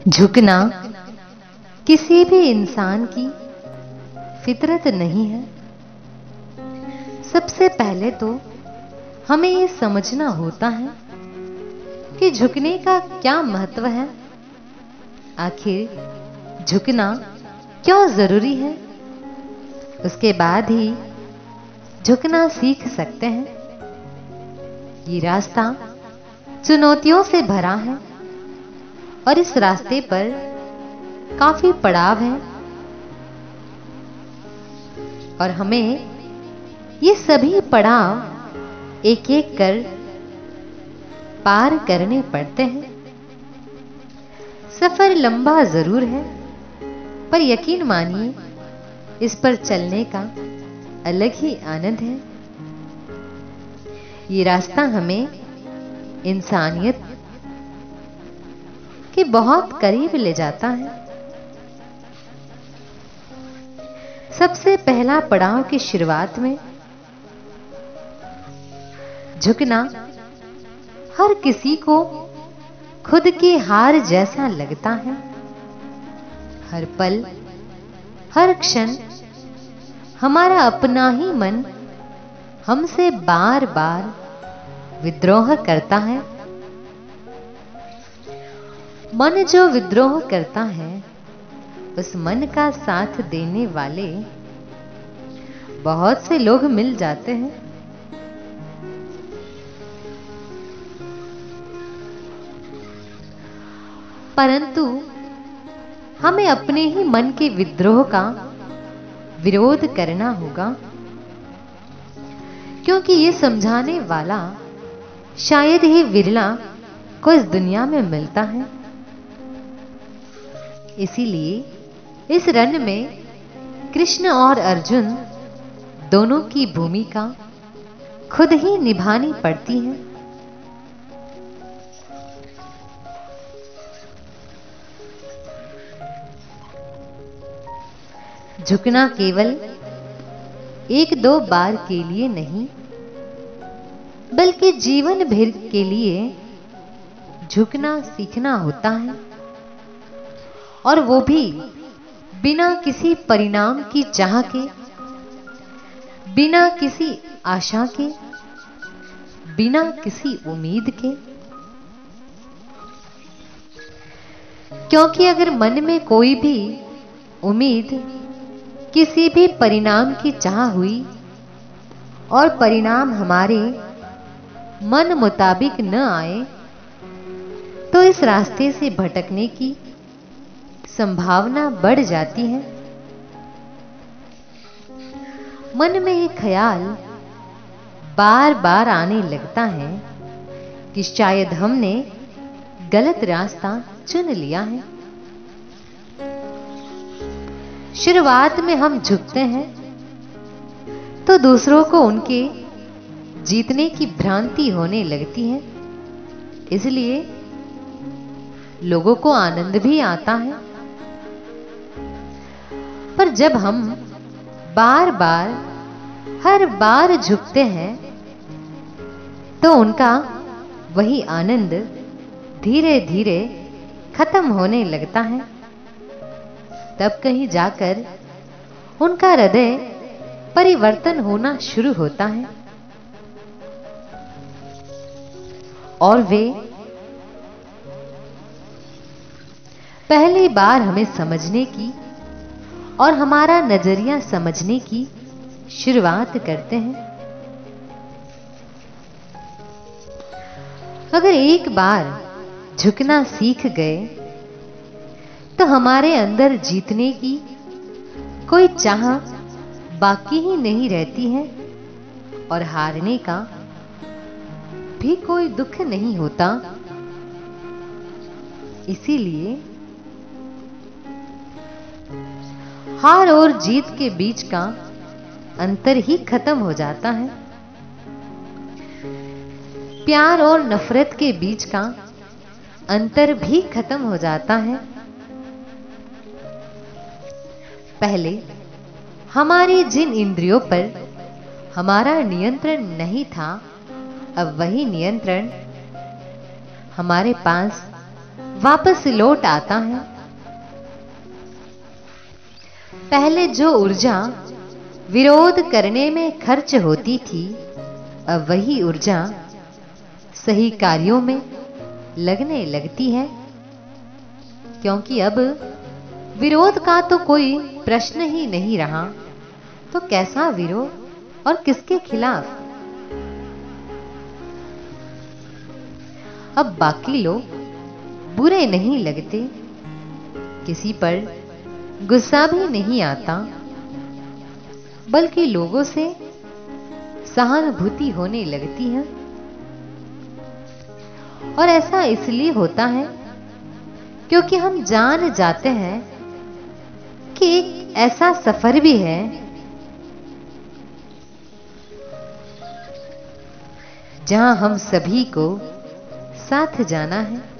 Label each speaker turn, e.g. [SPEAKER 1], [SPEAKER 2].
[SPEAKER 1] झुकना किसी भी इंसान की फितरत नहीं है। सबसे पहले तो हमें ये समझना होता है कि झुकने का क्या महत्व है। आखिर झुकना क्यों जरूरी है, उसके बाद ही झुकना सीख सकते हैं। ये रास्ता चुनौतियों से भरा है और इस रास्ते पर काफी पड़ाव हैं और हमें ये सभी पड़ाव एक एक कर पार करने पड़ते हैं। सफर लंबा जरूर है, पर यकीन मानिए इस पर चलने का अलग ही आनंद है। ये रास्ता हमें इंसानियत के बहुत करीब ले जाता है। सबसे पहला पड़ाव की शुरुआत में झुकना हर किसी को खुद की हार जैसा लगता है। हर पल हर क्षण हमारा अपना ही मन हमसे बार बार विद्रोह करता है। मन जो विद्रोह करता है, उस मन का साथ देने वाले बहुत से लोग मिल जाते हैं। परंतु हमें अपने ही मन के विद्रोह का विरोध करना होगा, क्योंकि ये समझाने वाला शायद ही विरला को इस दुनिया में मिलता है। इसीलिए इस रण में कृष्ण और अर्जुन दोनों की भूमिका खुद ही निभानी पड़ती है। झुकना केवल एक दो बार के लिए नहीं, बल्कि जीवन भर के लिए झुकना सीखना होता है, और वो भी बिना किसी परिणाम की चाह के, बिना किसी आशा के, बिना किसी उम्मीद के। क्योंकि अगर मन में कोई भी उम्मीद, किसी भी परिणाम की चाह हुई और परिणाम हमारे मन मुताबिक न आए, तो इस रास्ते से भटकने की संभावना बढ़ जाती है। मन में एक ख्याल बार बार आने लगता है कि शायद हमने गलत रास्ता चुन लिया है। शुरुआत में हम झुकते हैं तो दूसरों को उनके जीतने की भ्रांति होने लगती है, इसलिए लोगों को आनंद भी आता है। पर जब हम बार बार हर बार झुकते हैं, तो उनका वही आनंद धीरे धीरे खत्म होने लगता है। तब कहीं जाकर उनका हृदय परिवर्तन होना शुरू होता है और वे पहली बार हमें समझने की और हमारा नजरिया समझने की शुरुआत करते हैं। अगर एक बार झुकना सीख गए, तो हमारे अंदर जीतने की कोई चाह बाकी ही नहीं रहती है और हारने का भी कोई दुख नहीं होता। इसीलिए हार और जीत के बीच का अंतर ही खत्म हो जाता है। प्यार और नफरत के बीच का अंतर भी खत्म हो जाता है। पहले हमारी जिन इंद्रियों पर हमारा नियंत्रण नहीं था, अब वही नियंत्रण हमारे पास वापस लौट आता है। पहले जो ऊर्जा विरोध करने में खर्च होती थी, अब वही ऊर्जा सही कार्यों में लगने लगती है, क्योंकि अब विरोध का तो कोई प्रश्न ही नहीं रहा। तो कैसा विरोध और किसके खिलाफ? अब बाकी लोग बुरे नहीं लगते, किसी पर गुस्सा भी नहीं आता, बल्कि लोगों से सहानुभूति होने लगती है। और ऐसा इसलिए होता है क्योंकि हम जान जाते हैं कि एक ऐसा सफर भी है जहां हम सभी को साथ जाना है।